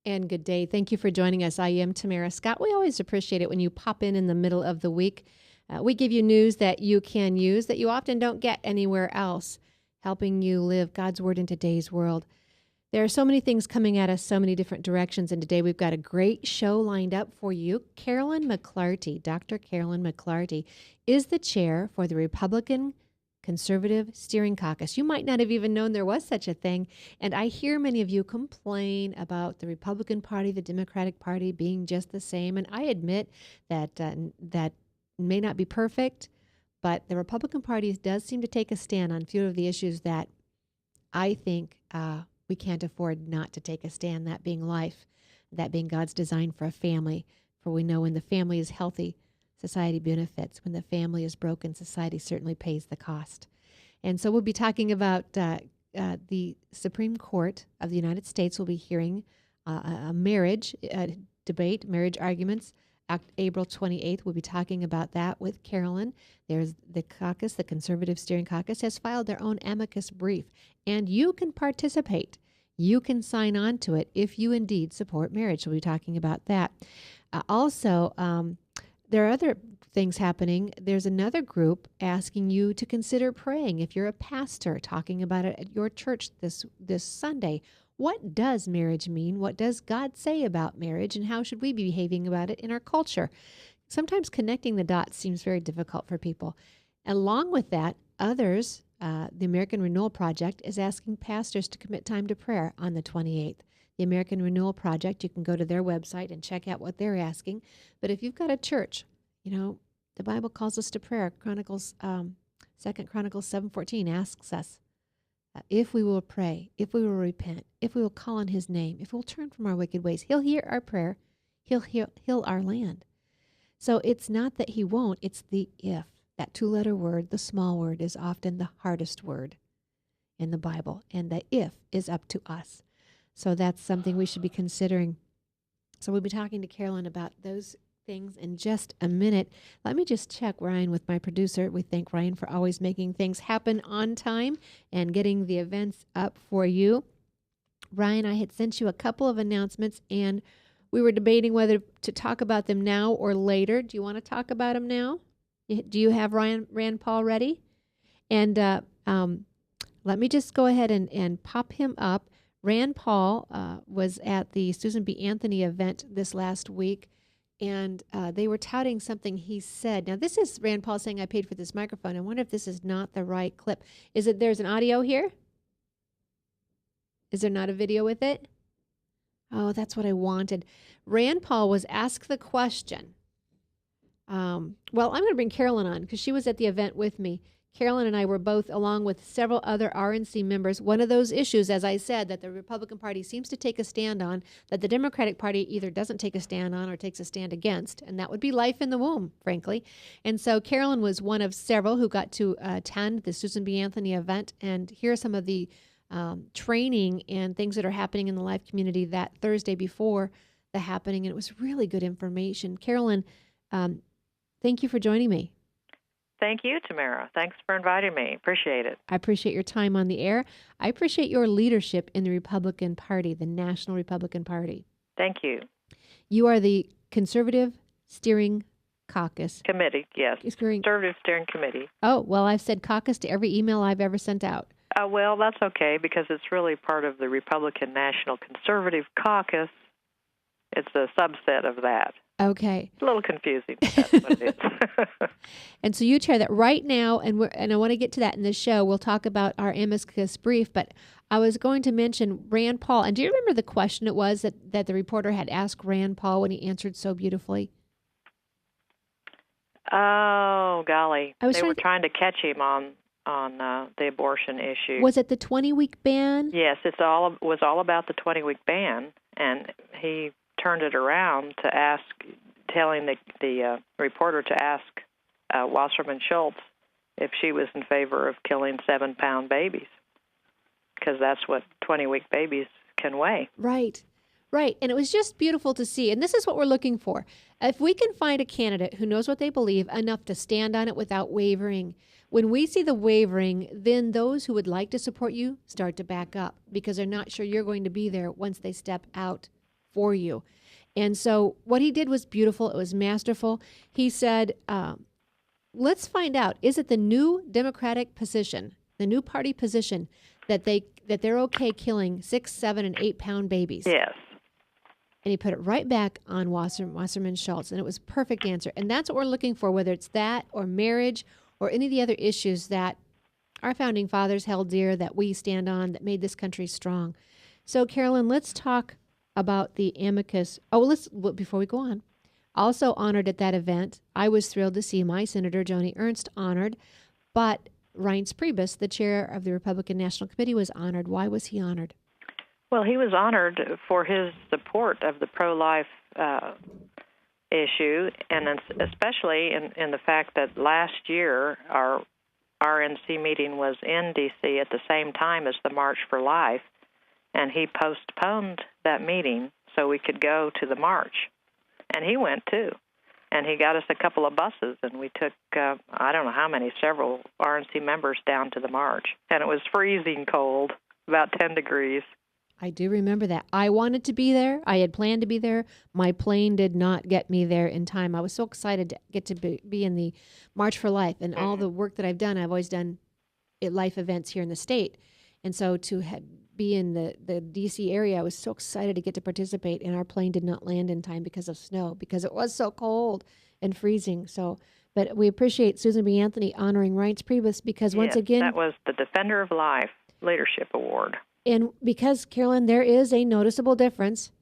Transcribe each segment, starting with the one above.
And good day. Thank you for joining us. I am Tamara Scott. We always appreciate it when you pop in the middle of the week. We give you news that you can use that you often don't get anywhere else, helping you live God's Word in today's world. There are so many things coming at us, so many different directions, and today we've got a great show lined up for you. Carolyn McLarty, Dr. Carolyn McLarty, is the chair for the Republican Conservative Steering Caucus. You might not have even known there was such a thing, and I hear many of you complain about the Republican Party, the Democratic Party being just the same, and I admit that that may not be perfect, but the Republican Party does seem to take a stand on a few of the issues that I think we can't afford not to take a stand, that being life, that being God's design for a family. For we know when the family is healthy, society benefits. When the family is broken, society certainly pays the cost. And so we'll be talking about the Supreme Court of the United States will be hearing a marriage debate, marriage arguments. April 28th, we'll be talking about that with Carolyn. There's the caucus, the Conservative Steering Caucus, has filed their own Amicus brief, and you can participate. You can sign on to it if you indeed support marriage. We'll be talking about that. Also, there are other things happening. There's another group asking you to consider praying. If you're a pastor, talking about it at your church this Sunday. What does marriage mean? What does God say about marriage? And how should we be behaving about it in our culture? Sometimes connecting the dots seems very difficult for people. Along with that, others, the American Renewal Project, is asking pastors to commit time to prayer on the 28th. The American Renewal Project, you can go to their website and check out what they're asking. But if you've got a church, the Bible calls us to prayer. 2 Chronicles 7:14 asks us, if we will pray, if we will repent, if we will call on his name, if we'll turn from our wicked ways, he'll hear our prayer, he'll heal our land. So it's not that he won't, it's the if. That two-letter word, the small word, is often the hardest word in the Bible, and the if is up to us. So that's something we should be considering. So we'll be talking to Carolyn about those things in just a minute. Let me just check Ryan with my producer. We thank Ryan for always making things happen on time and getting the events up for you. Ryan, I had sent you a couple of announcements, and we were debating whether to talk about them now or later. Do you want to talk about them now? Do you have Rand Paul ready? And let me just go ahead and pop him up. Rand Paul was at the Susan B. Anthony event this last week, and they were touting something he said. Now, this is Rand Paul saying, I paid for this microphone. I wonder if this is not the right clip. There's an audio here? Is there not a video with it? Oh, that's what I wanted. Rand Paul was asked the question. I'm going to bring Carolyn on because she was at the event with me. Carolyn and I were both, along with several other RNC members. One of those issues, as I said, that the Republican Party seems to take a stand on, that the Democratic Party either doesn't take a stand on or takes a stand against, and that would be life in the womb, frankly. And so Carolyn was one of several who got to attend the Susan B. Anthony event and hear some of the training and things that are happening in the life community that Thursday before the happening, and it was really good information. Carolyn, thank you for joining me. Thank you, Tamara. Thanks for inviting me. Appreciate it. I appreciate your time on the air. I appreciate your leadership in the Republican Party, the National Republican Party. Thank you. You are the Conservative Steering Caucus. Committee, yes. Conservative Steering Committee. Oh, well, I've said caucus to every email I've ever sent out. Well, that's okay because it's really part of the Republican National Conservative Caucus. It's a subset of that. Okay. It's a little confusing, but that's what it is. And so you chair that right now, and I want to get to that in this show. We'll talk about our Amicus brief, but I was going to mention Rand Paul. And do you remember the question it was that the reporter had asked Rand Paul when he answered so beautifully? Oh, golly. They were trying to catch him on the abortion issue. Was it the 20-week ban? Yes, it was all about the 20-week ban, and he turned it around to telling the reporter to ask Wasserman Schultz if she was in favor of killing 7-pound babies, because that's what 20-week babies can weigh. Right. And it was just beautiful to see. And this is what we're looking for. If we can find a candidate who knows what they believe enough to stand on it without wavering, when we see the wavering, then those who would like to support you start to back up because they're not sure you're going to be there once they step out for you. And so what he did was beautiful. It was masterful. He said, let's find out, is it the new Democratic position, the new party position, that they're okay killing 6, 7, and 8 pound babies? Yes. And he put it right back on Wasserman Schultz, and it was a perfect answer. And that's what we're looking for, whether it's that or marriage or any of the other issues that our founding fathers held dear, that we stand on, that made this country strong. So, Carolyn, let's talk about the Amicus. Before we go on, also honored at that event, I was thrilled to see my Senator Joni Ernst honored, but Reince Priebus, the chair of the Republican National Committee, was honored. Why was he honored? Well, he was honored for his support of the pro-life issue, and especially in the fact that last year our RNC meeting was in D.C. at the same time as the March for Life, and he postponed that meeting so we could go to the march. And he went, too. And he got us a couple of buses, and we took, I don't know how many, several RNC members down to the march. And it was freezing cold, about 10 degrees. I do remember that. I wanted to be there. I had planned to be there. My plane did not get me there in time. I was so excited to get to be in the March for Life. And all the work that I've done, I've always done life events here in the state. And so to be in the D.C. area, I was so excited to get to participate. And our plane did not land in time because of snow, because it was so cold and freezing. So, but we appreciate Susan B. Anthony honoring Reince Priebus because once again, that was the Defender of Life Leadership Award. And because, Carolyn, there is a noticeable difference,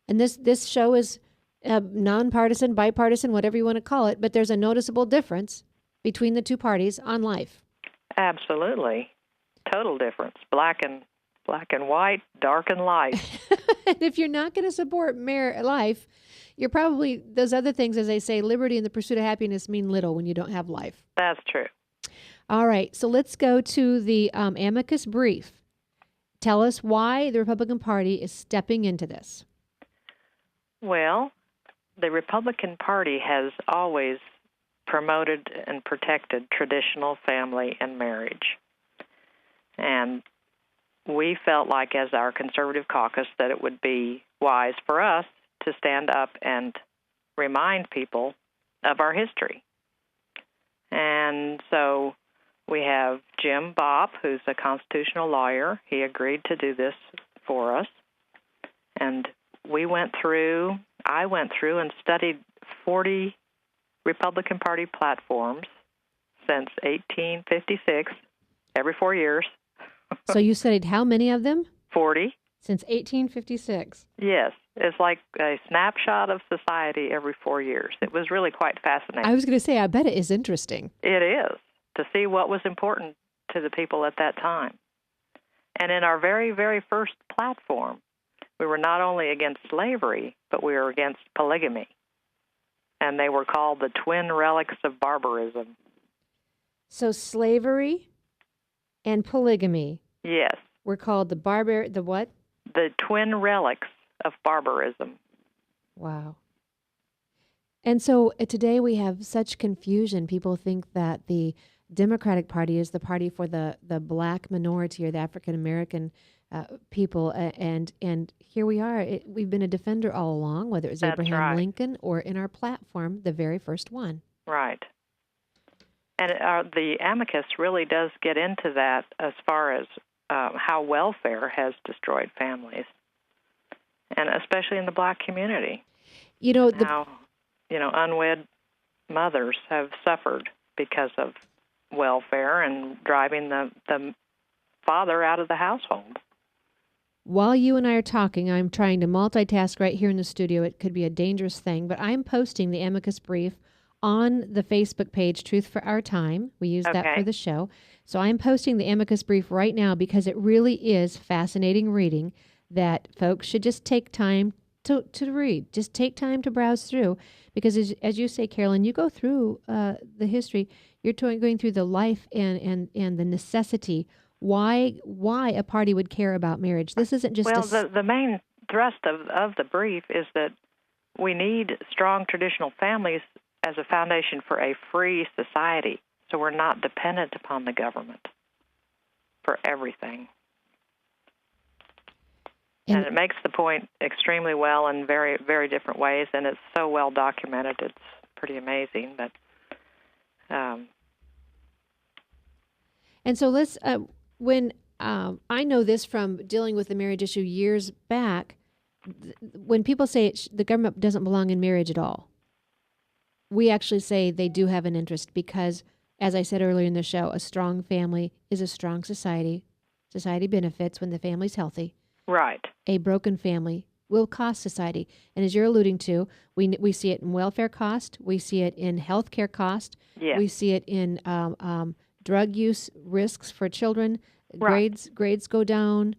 and this show is nonpartisan, bipartisan, whatever you want to call it, but there's a noticeable difference between the two parties on life. Absolutely. Total difference. Black and white, dark and light. And if you're not going to support life, you're probably, those other things, as they say, liberty and the pursuit of happiness mean little when you don't have life. That's true. All right, so let's go to the amicus brief. Tell us why the Republican Party is stepping into this. Well, the Republican Party has always promoted and protected traditional family and marriage. And we felt like, as our conservative caucus, that it would be wise for us to stand up and remind people of our history. And so we have Jim Bopp, who's a constitutional lawyer. He agreed to do this for us. And I went through and studied 40 Republican Party platforms since 1856, every 4 years. So you studied how many of them? 40. Since 1856. Yes. It's like a snapshot of society every 4 years. It was really quite fascinating. I was going to say, I bet it is interesting. It is, to see what was important to the people at that time. And in our very, very first platform, we were not only against slavery, but we were against polygamy. And they were called the twin relics of barbarism. So slavery and polygamy. Yes. Were called the what? The twin relics of barbarism. Wow. And so today we have such confusion. People think that the Democratic Party is the party for the black minority or the African American people, and here we are. We've been a defender all along, whether it was Abraham Lincoln or in our platform, the very first one. Right. And the amicus really does get into that as far as how welfare has destroyed families, and especially in the black community. How unwed mothers have suffered because of welfare and driving the father out of the household. While you and I are talking, I'm trying to multitask right here in the studio. It could be a dangerous thing, but I'm posting the amicus brief on the Facebook page, Truth for Our Time. We use that for the show. So I'm posting the amicus brief right now because it really is fascinating reading that folks should just take time to read. Just take time to browse through, because as you say, Carolyn, you go through the history. You're going through the life and the necessity. Why a party would care about marriage. This isn't just the main thrust of the brief is that we need strong traditional families as a foundation for a free society, so we're not dependent upon the government for everything. And it makes the point extremely well in very, very different ways, and it's so well documented. It's pretty amazing. But and so let's when I know this from dealing with the marriage issue years back, when people say the government doesn't belong in marriage at all, we actually say they do have an interest because, as I said earlier in the show, a strong family is a strong society. Society benefits when the family's healthy. Right. A broken family will cost society. And as you're alluding to, we see it in welfare cost. We see it in health care cost. Yes. We see it in drug use risks for children. Right. Grades go down.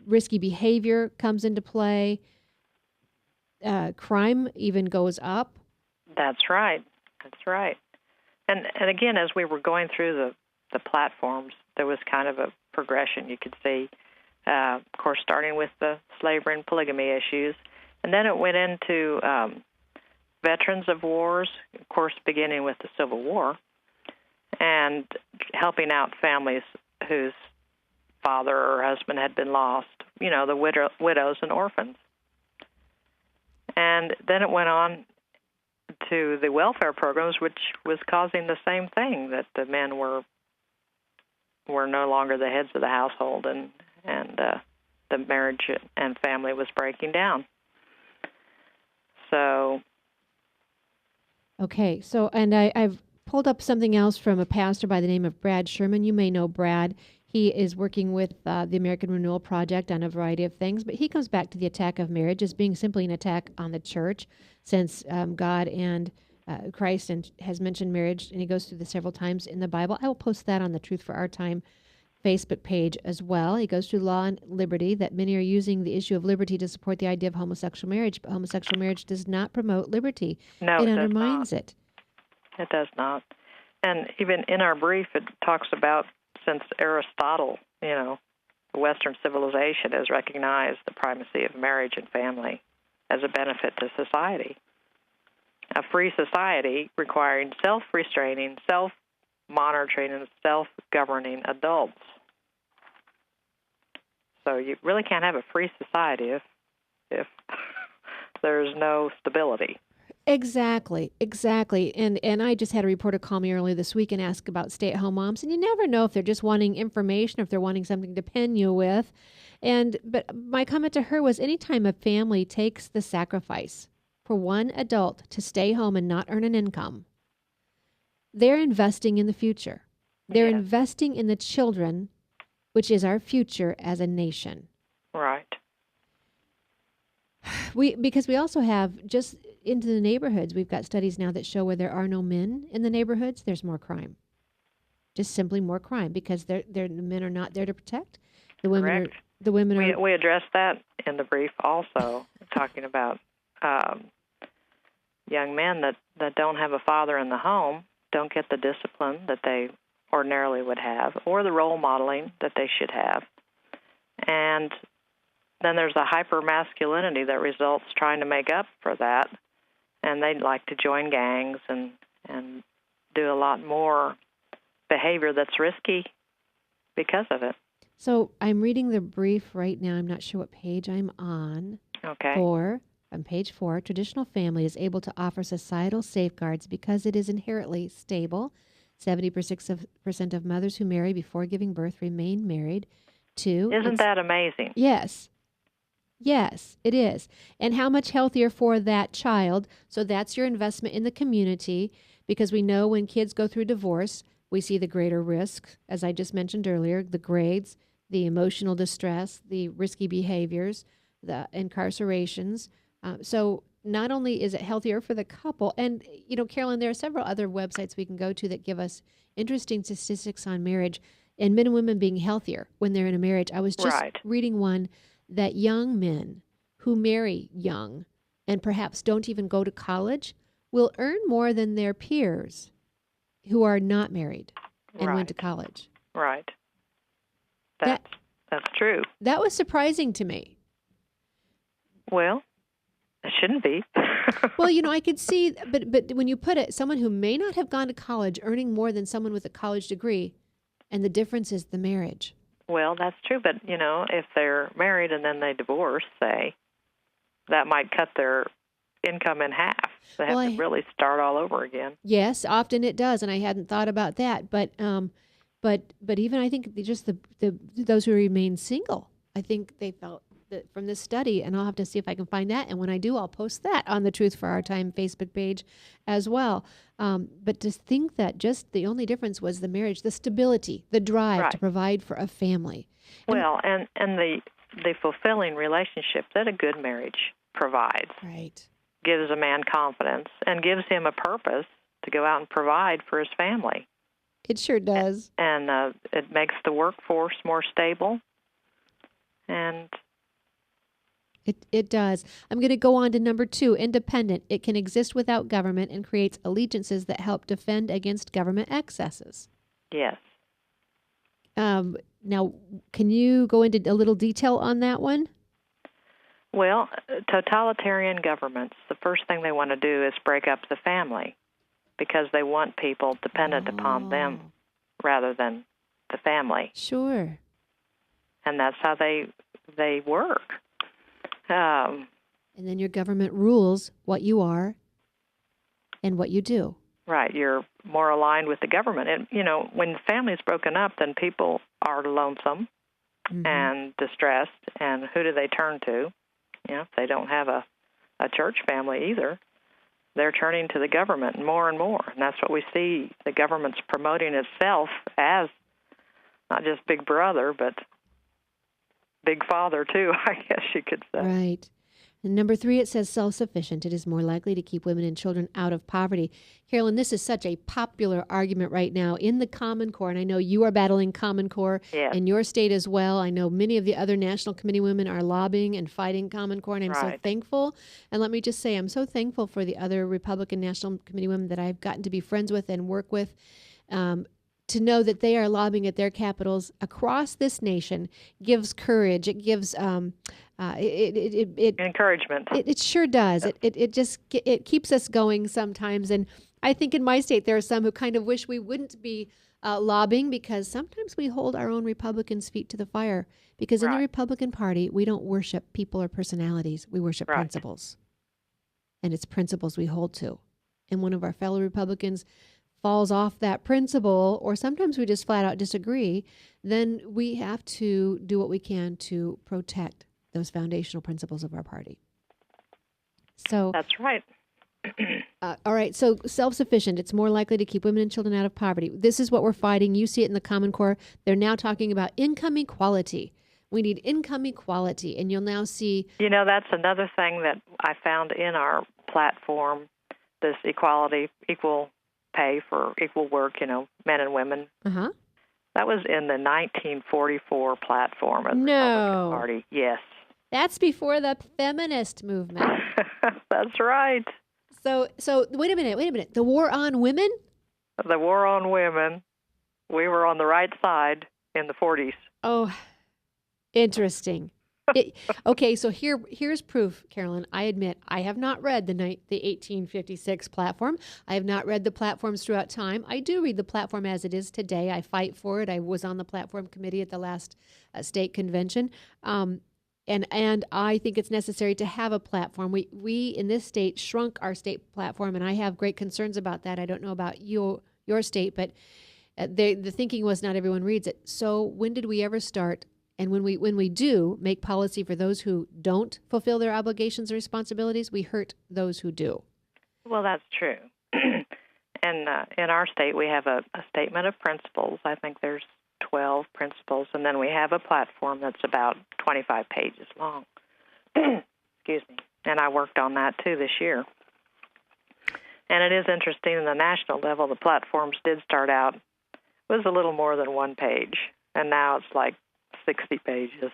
Risky behavior comes into play. Crime even goes up. That's right. That's right. And again, as we were going through the platforms, there was kind of a progression you could see. Of course, starting with the slavery and polygamy issues. And then it went into veterans of wars, of course, beginning with the Civil War, and helping out families whose father or husband had been lost, the widows and orphans. And then it went on to the welfare programs, which was causing the same thing, that the men were no longer the heads of the household, and the marriage and family was breaking down. So. Okay, so, and I've pulled up something else from a pastor by the name of Brad Sherman. You may know Brad. He is working with the American Renewal Project on a variety of things, but he comes back to the attack of marriage as being simply an attack on the church, since God and Christ has mentioned marriage, and he goes through this several times in the Bible. I will post that on the Truth for Our Time Facebook page as well. He goes through law and liberty, that many are using the issue of liberty to support the idea of homosexual marriage, but homosexual marriage does not promote liberty. No, it undermines it. It does not. And even in our brief, it talks about, since Aristotle, the Western civilization has recognized the primacy of marriage and family as a benefit to society. A free society requiring self-restraining, self-monitoring, and self-governing adults. So you really can't have a free society if there's no stability. Exactly. And I just had a reporter call me earlier this week and ask about stay-at-home moms, and you never know if they're just wanting information or if they're wanting something to pin you with. But my comment to her was, anytime a family takes the sacrifice for one adult to stay home and not earn an income, they're investing in the future. They're investing in the children, which is our future as a nation. Right. Because we also have, just into the neighborhoods, we've got studies now that show where there are no men in the neighborhoods, there's more crime. Just simply more crime, because the men are not there to protect. The women Correct. We addressed that in the brief also, talking about young men that don't have a father in the home, don't get the discipline that they ordinarily would have, or the role modeling that they should have. And then there's a hyper-masculinity that results trying to make up for that, and they'd like to join gangs and do a lot more behavior that's risky because of it. So I'm reading the brief right now. I'm not sure what page I'm on. Okay. On page 4, traditional family is able to offer societal safeguards because it is inherently stable. 70% of mothers who marry before giving birth remain married. 2. Isn't that amazing? Yes. Yes, it is. And how much healthier for that child. So that's your investment in the community, because we know when kids go through divorce, we see the greater risk, as I just mentioned earlier, the grades, the emotional distress, the risky behaviors, the incarcerations. So not only is it healthier for the couple, and, Carolyn, there are several other websites we can go to that give us interesting statistics on marriage and men and women being healthier when they're in a marriage. I was just reading one that young men who marry young and perhaps don't even go to college will earn more than their peers who are not married and went to college. Right. That's true. That was surprising to me. Well, it shouldn't be. Well, I could see, but when you put it, someone who may not have gone to college earning more than someone with a college degree, and the difference is the marriage. Well, that's true, but, if they're married and then they divorce, say, that might cut their income in half. They have to really start all over again. Yes, often it does, and I hadn't thought about that. But even I think just the those who remain single, I think they felt that from this study, and I'll have to see if I can find that. And when I do, I'll post that on the Truth for Our Time Facebook page as well. But to think that just the only difference was the marriage, the stability, the drive to provide for a family. Well, and the fulfilling relationship that a good marriage provides. Right. Gives a man confidence and gives him a purpose to go out and provide for his family. It sure does. And it makes the workforce more stable. And it does. I'm going to go on to number 2, independent. It can exist without government and creates allegiances that help defend against government excesses. Yes. Now, can you go into a little detail on that one? Well, totalitarian governments, the first thing they want to do is break up the family because they want people dependent upon them rather than the family. Sure. And that's how they work. And then your government rules what you are and what you do. Right. You're more aligned with the government. And, when the family is broken up, then people are lonesome and distressed. And who do they turn to? If they don't have a church family either, they're turning to the government more and more. And that's what we see. The government's promoting itself as not just Big Brother, but Big Father, too, I guess you could say. Right. And number 3, it says self-sufficient. It is more likely to keep women and children out of poverty. Carolyn, this is such a popular argument right now in the Common Core, and I know you are battling Common Core in your state as well. I know many of the other National Committee women are lobbying and fighting Common Core, and I'm so thankful. And let me just say, I'm so thankful for the other Republican National Committee women that I've gotten to be friends with and work with, to know that they are lobbying at their capitals across this nation gives courage. It gives encouragement. It sure does. It keeps us going sometimes. And I think in my state there are some who kind of wish we wouldn't be lobbying, because sometimes we hold our own Republicans' feet to the fire. Because in the Republican Party, we don't worship people or personalities. We worship principles. And it's principles we hold to. And one of our fellow Republicans falls off that principle, or sometimes we just flat out disagree, then we have to do what we can to protect those foundational principles of our party. So that's right. All right. So self-sufficient. It's more likely to keep women and children out of poverty. This is what we're fighting. You see it in the Common Core. They're now talking about income equality. We need income equality. And you'll now see... that's another thing that I found in our platform, this equality, equal pay for equal work, men and women. Uh-huh. That was in the 1944 platform of the Republican Party. Yes. That's before the feminist movement. That's right. So wait a minute. The war on women? The war on women. We were on the right side in the 40s. Oh, interesting. Okay, so here's proof, Carolyn. I admit I have not read the 1856 platform. I have not read the platforms throughout time. I do read the platform as it is today. I fight for it. I was on the platform committee at the last state convention. And I think it's necessary to have a platform. We in this state shrunk our state platform, and I have great concerns about that. I don't know about your state, but the thinking was not everyone reads it. So when did we ever start? And when we do make policy for those who don't fulfill their obligations and responsibilities, we hurt those who do. Well, that's true. And in our state, we have a statement of principles. I think there's 12 principles, and then we have a platform that's about 25 pages long. Excuse me. And I worked on that, too, this year. And it is interesting, in the national level, the platforms did start out, it was a little more than one page, and now it's like 60 pages.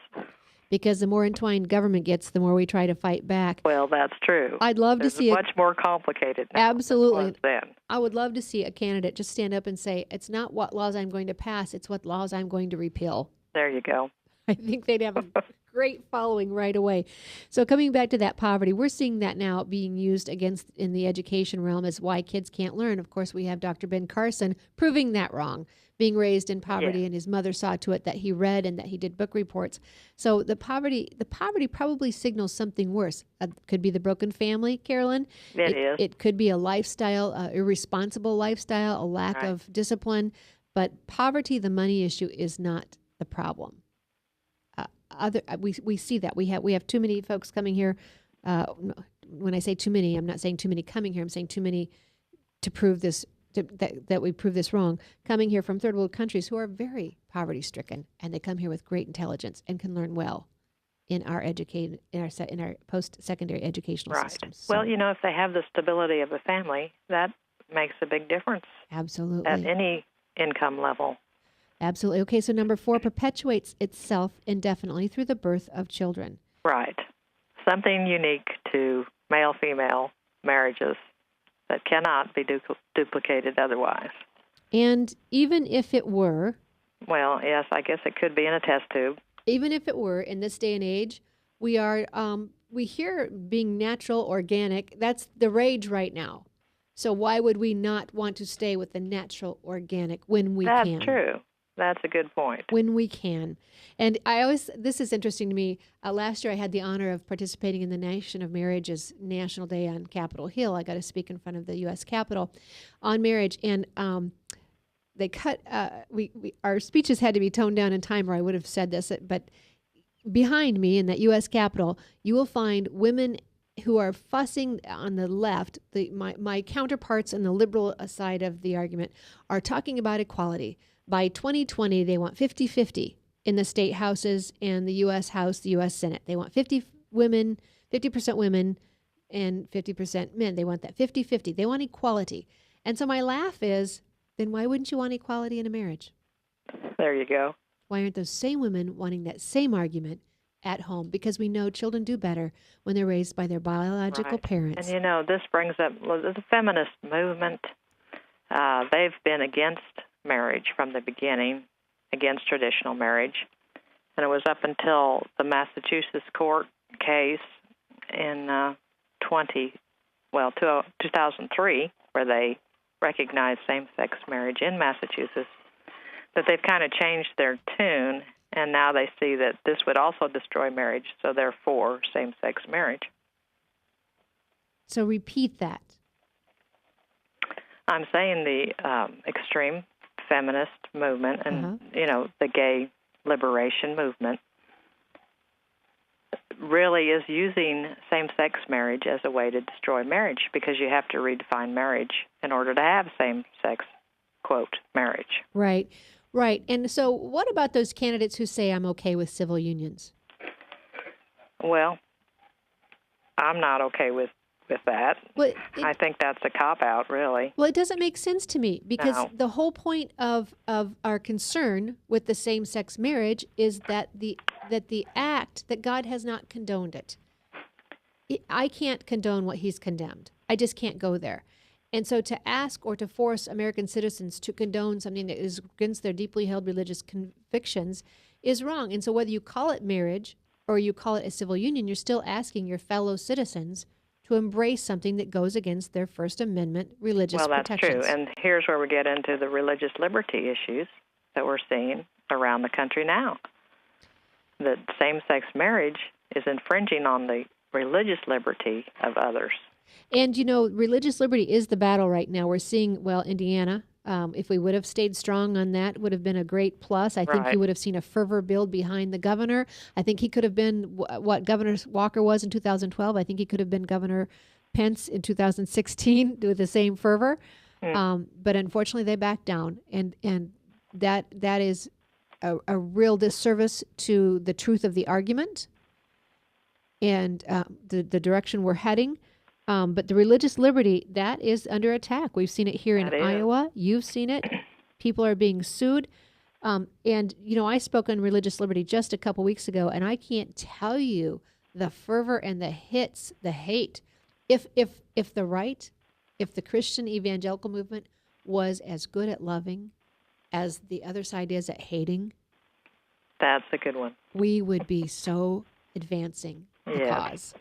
Because the more entwined government gets, the more we try to fight back. Well, that's true. I'd love to see it. It's much more complicated now. Absolutely. Then. I would love to see a candidate just stand up and say, it's not what laws I'm going to pass, it's what laws I'm going to repeal. There you go. I think they'd have a great following right away. So coming back to that poverty, we're seeing that now being used against in the education realm as why kids can't learn. Of course, we have Dr. Ben Carson proving that wrong, being raised in poverty, and his mother saw to it that he read and that he did book reports. So the poverty probably signals something worse. Could be the broken family, Carolyn. It is. It could be a lifestyle, irresponsible lifestyle, a lack of discipline. But poverty, the money issue, is not the problem. We see that we have too many folks coming here. When I say too many, I'm not saying too many coming here. I'm saying too many to prove this that we prove this wrong. Coming here from third world countries who are very poverty stricken, and they come here with great intelligence and can learn well in our post secondary educational systems. So, well, if they have the stability of a family, that makes a big difference. Absolutely. At any income level. Absolutely. Okay, so number 4 perpetuates itself indefinitely through the birth of children. Right. Something unique to male-female marriages that cannot be duplicated otherwise. And even if it were... Well, yes, I guess it could be in a test tube. Even if it were, in this day and age, we hear being natural, organic. That's the rage right now. So why would we not want to stay with the natural, organic when we can? That's true. That's a good point. When we can. And this is interesting to me. Last year I had the honor of participating in the Nation of Marriage's National Day on Capitol Hill. I got to speak in front of the U.S. Capitol on marriage. And they cut, our speeches had to be toned down in time, or I would have said this. But behind me in that U.S. Capitol, you will find women who are fussing on the left. My counterparts on the liberal side of the argument are talking about equality. By 2020, they want 50-50 in the state houses and the U.S. House, the U.S. Senate. They want 50% women, and 50% men. They want that 50-50. They want equality. And so my laugh is, then why wouldn't you want equality in a marriage? There you go. Why aren't those same women wanting that same argument at home? Because we know children do better when they're raised by their biological parents. And, this brings up the feminist movement. They've been against marriage from the beginning, against traditional marriage. And it was up until the Massachusetts court case in 2003, where they recognized same-sex marriage in Massachusetts, that they've kind of changed their tune, and now they see that this would also destroy marriage, so they're for same-sex marriage. So repeat that. I'm saying the extreme feminist movement and, the gay liberation movement really is using same-sex marriage as a way to destroy marriage, because you have to redefine marriage in order to have same-sex, quote, marriage. Right. And so what about those candidates who say I'm okay with civil unions? Well, I'm not okay with that. Well, I think that's a cop-out, really. Well, it doesn't make sense to me, because the whole point of our concern with the same-sex marriage is that the act, that God has not condoned it. I can't condone what he's condemned. I just can't go there. And so to ask or to force American citizens to condone something that is against their deeply held religious convictions is wrong. And so whether you call it marriage or you call it a civil union, you're still asking your fellow citizens to embrace something that goes against their First Amendment religious protections. Well, that's true. And here's where we get into the religious liberty issues that we're seeing around the country now. That same-sex marriage is infringing on the religious liberty of others. And, religious liberty is the battle right now. We're seeing, Indiana, if we would have stayed strong on that, would have been a great plus. I think you would have seen a fervor build behind the governor. I think he could have been what Governor Walker was in 2012. I think he could have been Governor Pence in 2016 with the same fervor. But unfortunately, they backed down. And that is a real disservice to the truth of the argument and the direction we're heading. But the religious liberty, that is under attack. We've seen it here in Iowa. You've seen it. People are being sued. And, I spoke on religious liberty just a couple weeks ago, and I can't tell you the fervor and the hits, the hate. If the Christian evangelical movement was as good at loving as the other side is at hating, that's a good one. We would be so advancing the cause.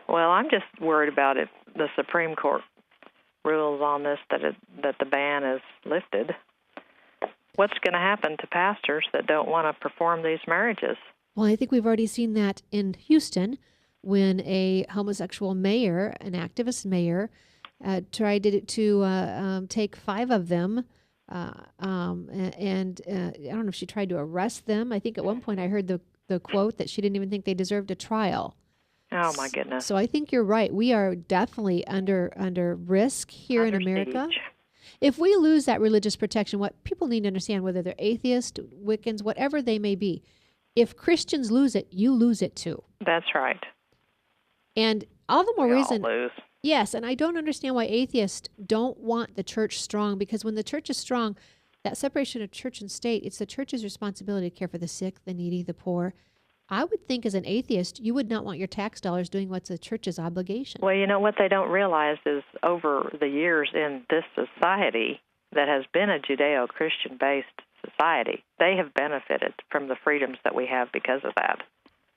Well, I'm just worried about if the Supreme Court rules on this that the ban is lifted. what's going to happen to pastors that don't want to perform these marriages? Well, I think we've already seen that in Houston when a homosexual mayor, an activist mayor, tried to take 5 of them. And I don't know if she tried to arrest them. I think at one point I heard the quote that she didn't even think they deserved a trial. Oh, my goodness. So I think you're right. We are definitely under risk here in America. Siege. If we lose that religious protection, what people need to understand, whether they're atheists, Wiccans, whatever they may be, if Christians lose it, you lose it too. That's right. And all the more We reason. all lose. Yes, and I don't understand why atheists don't want the church strong, because when the church is strong, that separation of church and state, it's the church's responsibility to care for the sick, the needy, the poor. I would think as an atheist, you would not want your tax dollars doing what's the church's obligation. Well, you know, what they don't realize is over the years in this society that has been a Judeo-Christian-based society, they have benefited from the freedoms that we have because of that.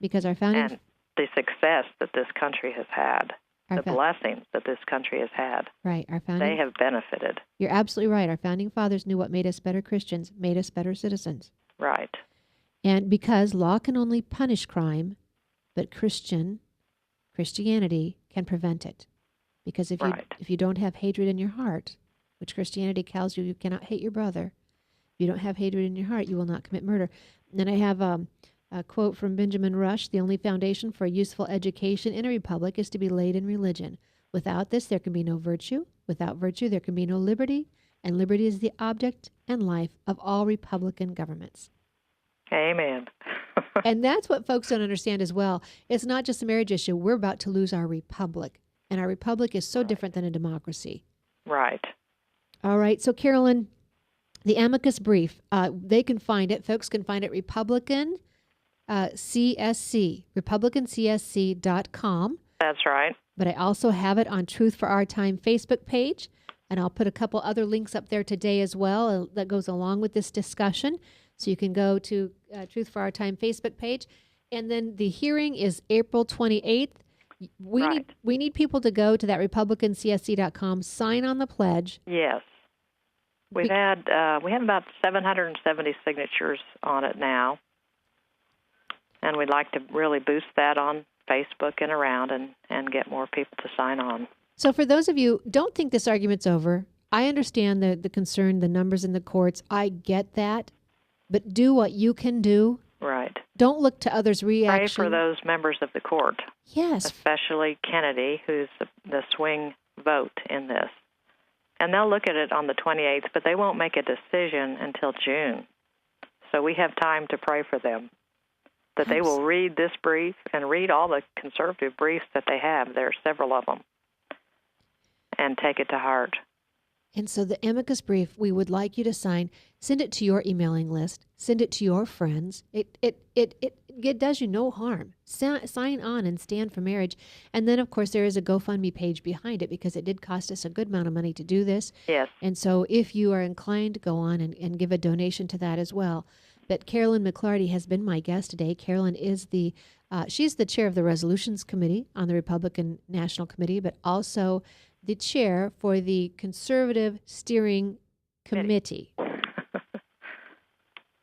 Because our founding... And the success that this country has had, the blessings that this country has had. Right, our founding... They have benefited. You're absolutely right. Our founding fathers knew what made us better Christians, made us better citizens. Right. And because law can only punish crime, but Christianity can prevent it. Because if you don't have hatred in your heart, which Christianity tells you cannot hate your brother, if you don't have hatred in your heart, you will not commit murder. And I have a quote from Benjamin Rush: "The only foundation for a useful education in a republic is to be laid in religion. Without this, there can be no virtue. Without virtue, there can be no liberty. And liberty is the object and life of all republican governments." Amen. And that's what folks don't understand as well. It's not just a marriage issue. We're about to lose our republic. And our republic is so different than a democracy. Right. All right. So, Carolyn, the Amicus brief, they can find it. Folks can find it Republican CSC, republicancsc.com. That's right. But I also have it on Truth for Our Time Facebook page. And I'll put a couple other links up there today as well that goes along with this discussion. So you can go to Truth for Our Time Facebook page. And then the hearing is April 28th. We need people to go to that republicancsc.com, sign on the pledge. Yes. We have about 770 signatures on it now. And we'd like to really boost that on Facebook and around and get more people to sign on. So for those of you, don't think this argument's over. I understand the concern, the numbers in the courts. I get that. But do what you can do. Right. Don't look to others' reaction. Pray for those members of the court. Yes. Especially Kennedy, who's the swing vote in this. And they'll look at it on the 28th, but they won't make a decision until June. So we have time to pray for them, that they will read this brief and read all the conservative briefs that they have. There are several of them. And take it to heart. And so the Amicus brief, we would like you to sign. Send it to your emailing list. Send it to your friends. It does you no harm. Sign on and stand for marriage. And then, of course, there is a GoFundMe page behind it because it did cost us a good amount of money to do this. Yes. And so if you are inclined, go on and give a donation to that as well. But Carolyn McLarty has been my guest today. Carolyn is she's the chair of the Resolutions Committee on the Republican National Committee, but also the chair for the Conservative Steering Committee.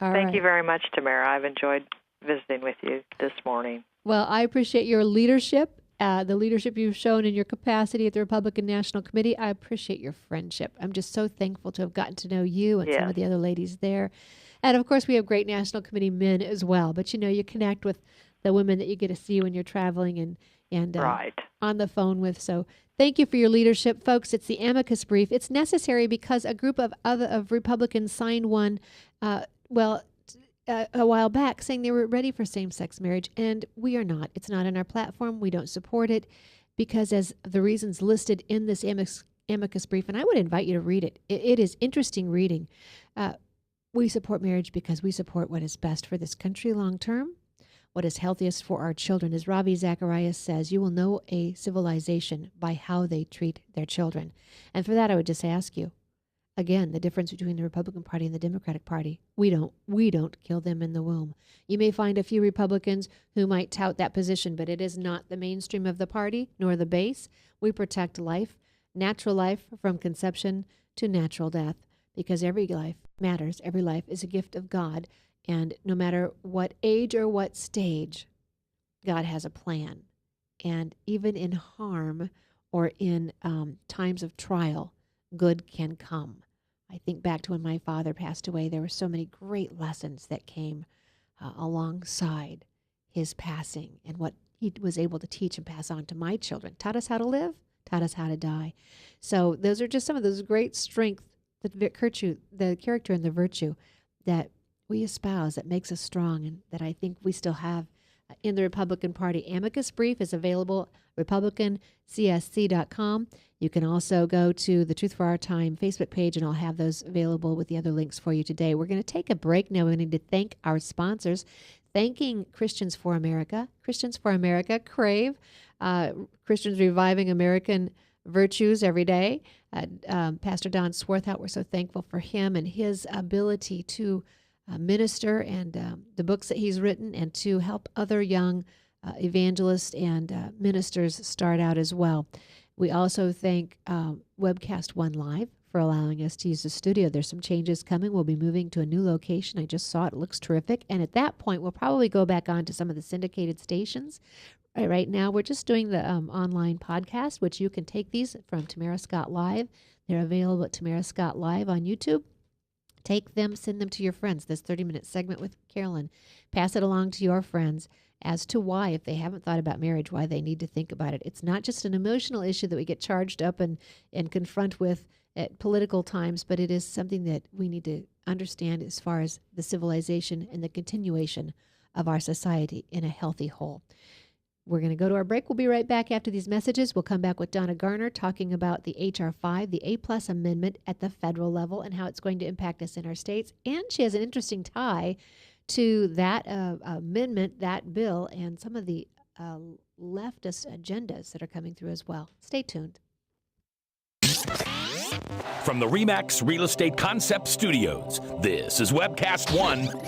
Thank you very much, Tamara. I've enjoyed visiting with you this morning. Well, I appreciate your leadership, the leadership you've shown in your capacity at the Republican National Committee. I appreciate your friendship. I'm just so thankful to have gotten to know you and some of the other ladies there. And, of course, we have great National Committee men as well. But, you connect with the women that you get to see when you're traveling and on the phone with. So thank you for your leadership, folks. It's the Amicus brief. It's necessary because a group of Republicans signed one, a while back saying they were ready for same-sex marriage, and we are not. It's not in our platform. We don't support it because as the reasons listed in this Amicus brief, and I would invite you to read it. It is interesting reading. We support marriage because we support what is best for this country long-term, what is healthiest for our children. As Ravi Zacharias says, you will know a civilization by how they treat their children. And for that, I would just ask you, again, the difference between the Republican Party and the Democratic Party. We don't kill them in the womb. You may find a few Republicans who might tout that position, but it is not the mainstream of the party nor the base. We protect life, natural life from conception to natural death. because every life matters. Every life is a gift of God. And no matter what age or what stage, God has a plan. And even in harm or in times of trial, good can come. I think back to when my father passed away, there were so many great lessons that came alongside his passing and what he was able to teach and pass on to my children. Taught us how to live, taught us how to die. So those are just some of those great strengths, the character and the virtue that we espouse that makes us strong and that I think we still have in the Republican Party. Amicus brief is available, republicancsc.com. You can also go to the Truth for Our Time Facebook page, and I'll have those available with the other links for you today. We're going to take a break now. We need to thank our sponsors. Thanking Christians for America. Christians for America, Crave. Christians reviving American virtues every day. Pastor Don Swarthout, we're so thankful for him and his ability to minister and the books that he's written and to help other young evangelists and ministers start out as well. We also thank Webcast One Live for allowing us to use the studio. There's some changes coming. We'll be moving to a new location. I just saw it. It looks terrific. And at that point, we'll probably go back on to some of the syndicated stations. Right now, we're just doing the online podcast, which you can take these from Tamara Scott Live. They're available at Tamara Scott Live on YouTube. Take them, send them to your friends. This 30-minute segment with Carolyn. Pass it along to your friends as to why, if they haven't thought about marriage, why they need to think about it. It's not just an emotional issue that we get charged up and confront with at political times, but it is something that we need to understand as far as the civilization and the continuation of our society in a healthy whole. We're going to go to our break. We'll be right back after these messages. We'll come back with Donna Garner talking about the H.R. 5, the A-plus amendment at the federal level and how it's going to impact us in our states. And she has an interesting tie to that amendment, that bill, and some of the leftist agendas that are coming through as well. Stay tuned. From the RE/MAX Real Estate Concept Studios, this is Webcast One Live.